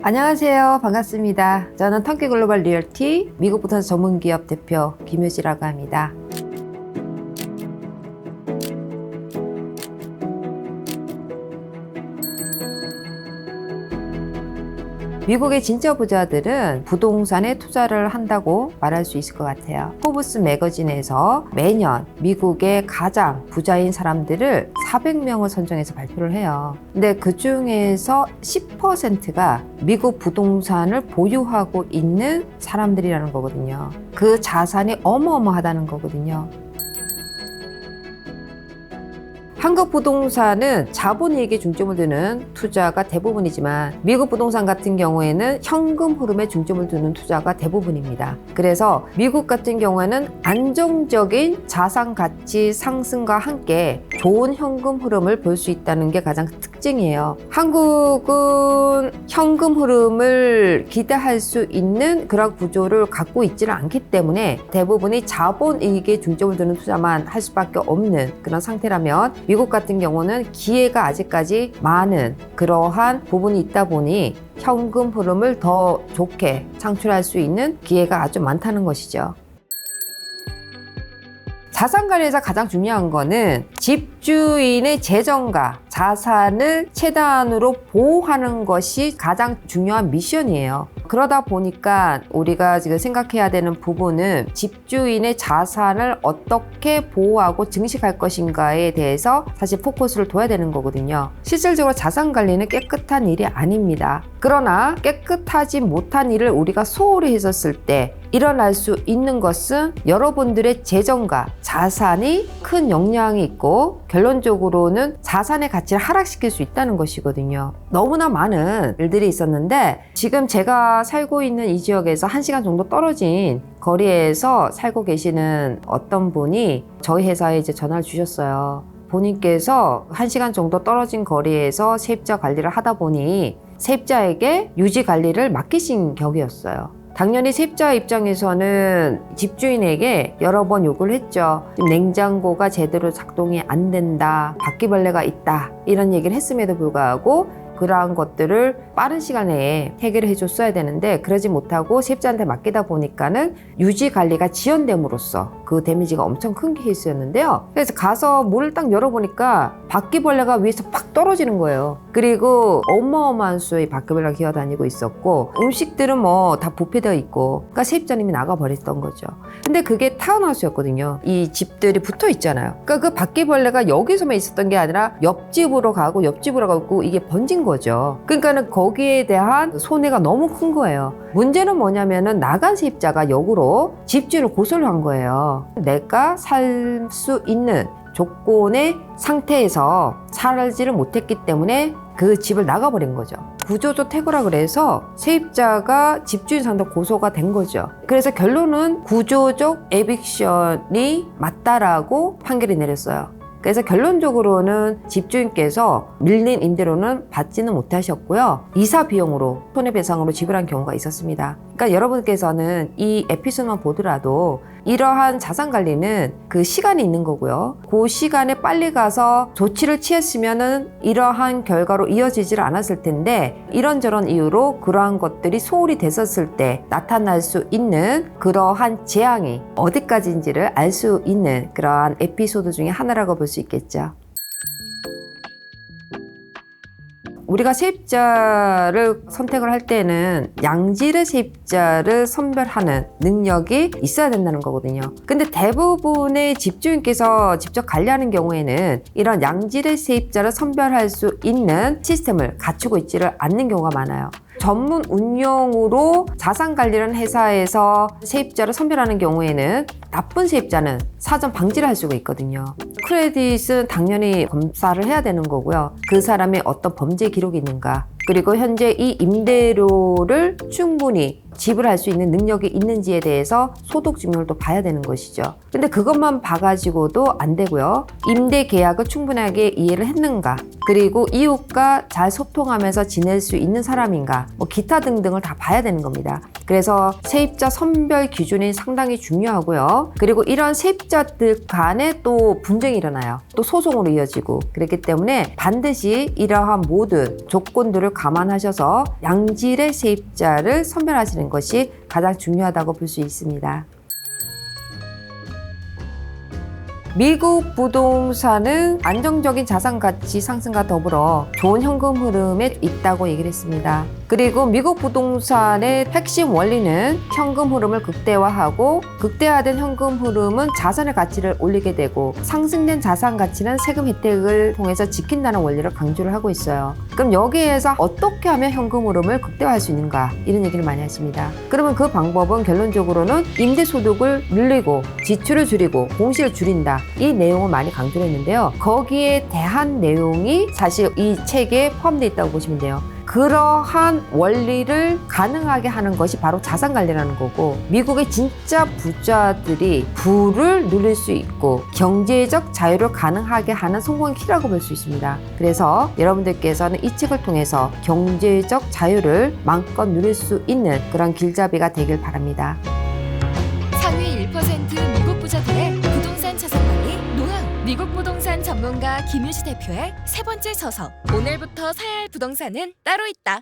안녕하세요. 반갑습니다. 저는 턴키 글로벌 리얼티 미국 부동산 전문기업 대표 김효지라고 합니다. 미국의 진짜 부자들은 부동산에 투자를 한다고 말할 수 있을 것 같아요. 포브스 매거진에서 매년 미국의 가장 부자인 사람들을 400명을 선정해서 발표를 해요. 근데 그 중에서 10%가 미국 부동산을 보유하고 있는 사람들이라는 거거든요. 그 자산이 어마어마하다는 거거든요. 한국 부동산은 자본이익에 중점을 두는 투자가 대부분이지만 미국 부동산 같은 경우에는 현금 흐름에 중점을 두는 투자가 대부분입니다. 그래서 미국 같은 경우에는 안정적인 자산 가치 상승과 함께 좋은 현금 흐름을 볼 수 있다는 게 가장 특징이에요. 한국은 현금 흐름을 기대할 수 있는 그런 구조를 갖고 있지는 않기 때문에 대부분이 자본이익에 중점을 두는 투자만 할 수밖에 없는 그런 상태라면 미국 같은 경우는 기회가 아직까지 많은 그러한 부분이 있다 보니 현금 흐름을 더 좋게 창출할 수 있는 기회가 아주 많다는 것이죠. 자산 관리에서 가장 중요한 거는 집주인의 재정과 자산을 최대한으로 보호하는 것이 가장 중요한 미션이에요. 그러다 보니까 우리가 지금 생각해야 되는 부분은 집주인의 자산을 어떻게 보호하고 증식할 것인가에 대해서 사실 포커스를 둬야 되는 거거든요. 실질적으로 자산 관리는 깨끗한 일이 아닙니다. 그러나 깨끗하지 못한 일을 우리가 소홀히 했었을 때 일어날 수 있는 것은 여러분들의 재정과 자산이 큰 영향이 있고 결론적으로는 자산의 가치를 하락시킬 수 있다는 것이거든요. 너무나 많은 일들이 있었는데 지금 제가 살고 있는 이 지역에서 1시간 정도 떨어진 거리에서 살고 계시는 어떤 분이 저희 회사에 이제 전화를 주셨어요. 본인께서 1시간 정도 떨어진 거리에서 세입자 관리를 하다 보니 세입자에게 유지 관리를 맡기신 격이었어요. 당연히 세입자 입장에서는 집주인에게 여러 번 요구를 했죠. 지금 냉장고가 제대로 작동이 안 된다, 바퀴벌레가 있다, 이런 얘기를 했음에도 불구하고 그러한 것들을 빠른 시간 내에 해결을 해줬어야 되는데 그러지 못하고 세입자한테 맡기다 보니까는 유지 관리가 지연됨으로써 그 데미지가 엄청 큰 케이스였는데요. 그래서 가서 문을 딱 열어보니까 바퀴벌레가 위에서 팍 떨어지는 거예요. 그리고 어마어마한 수의 바퀴벌레가 기어다니고 있었고 음식들은 뭐 다 부패되어 있고, 그러니까 세입자님이 나가버렸던 거죠. 근데 그게 타운하우스였거든요. 이 집들이 붙어 있잖아요. 그러니까 그 바퀴벌레가 여기서만 있었던 게 아니라 옆집으로 가고 옆집으로 가고 이게 번진 거죠. 그러니까는 거기에 대한 손해가 너무 큰 거예요. 문제는 뭐냐면은 나간 세입자가 역으로 집주인을 고소를 한 거예요. 내가 살 수 있는 조건의 상태에서 살지를 못했기 때문에 그 집을 나가버린 거죠. 구조조 퇴거라 그래서 세입자가 집주인 상대 고소가 된 거죠. 그래서 결론은 구조적 에빅션이 맞다라고 판결이 내렸어요. 그래서 결론적으로는 집주인께서 밀린 임대료는 받지는 못하셨고요. 이사 비용으로 손해배상으로 지불한 경우가 있었습니다. 그러니까 여러분께서는 이 에피소드만 보더라도 이러한 자산관리는 그 시간이 있는 거고요. 그 시간에 빨리 가서 조치를 취했으면은 이러한 결과로 이어지질 않았을 텐데 이런저런 이유로 그러한 것들이 소홀히 됐었을 때 나타날 수 있는 그러한 재앙이 어디까지인지를 알 수 있는 그러한 에피소드 중에 하나라고 볼 수 있겠죠. 우리가 세입자를 선택을 할 때는 양질의 세입자를 선별하는 능력이 있어야 된다는 거거든요. 근데 대부분의 집주인께서 직접 관리하는 경우에는 이런 양질의 세입자를 선별할 수 있는 시스템을 갖추고 있지를 않는 경우가 많아요. 전문 운용으로 자산 관리하는 회사에서 세입자를 선별하는 경우에는 나쁜 세입자는 사전 방지를 할 수가 있거든요. 크레딧은 당연히 검사를 해야 되는 거고요. 그 사람의 어떤 범죄 기록이 있는가, 그리고 현재 이 임대료를 충분히 지불할 수 있는 능력이 있는지에 대해서 소득 증명을 또 봐야 되는 것이죠. 근데 그것만 봐가지고도 안 되고요. 임대 계약을 충분하게 이해를 했는가, 그리고 이웃과 잘 소통하면서 지낼 수 있는 사람인가, 뭐 기타 등등을 다 봐야 되는 겁니다. 그래서 세입자 선별 기준이 상당히 중요하고요. 그리고 이런 세입자들 간에 또 분쟁이 일어나요. 또 소송으로 이어지고, 그렇기 때문에 반드시 이러한 모든 조건들을 감안하셔서 양질의 세입자를 선별하시는 것이 가장 중요하다고 볼 수 있습니다. 미국 부동산은 안정적인 자산 가치 상승과 더불어 좋은 현금 흐름에 있다고 얘기를 했습니다. 그리고 미국 부동산의 핵심 원리는 현금 흐름을 극대화하고, 극대화된 현금 흐름은 자산의 가치를 올리게 되고, 상승된 자산 가치는 세금 혜택을 통해서 지킨다는 원리를 강조를 하고 있어요. 그럼 여기에서 어떻게 하면 현금 흐름을 극대화할 수 있는가, 이런 얘기를 많이 하십니다. 그러면 그 방법은 결론적으로는 임대소득을 늘리고 지출을 줄이고 공시를 줄인다, 이 내용을 많이 강조를 했는데요. 거기에 대한 내용이 사실 이 책에 포함되어 있다고 보시면 돼요. 그러한 원리를 가능하게 하는 것이 바로 자산관리라는 거고, 미국의 진짜 부자들이 부를 누릴 수 있고 경제적 자유를 가능하게 하는 성공의 키라고 볼 수 있습니다. 그래서 여러분들께서는 이 책을 통해서 경제적 자유를 마음껏 누릴 수 있는 그런 길잡이가 되길 바랍니다. 상위 1% 미국 부자들의 부동산 자산관리 노하우. 미국 부동산 전문가 김유시 대표의 세 번째 서서, 오늘부터 사야 할 부동산은 따로 있다.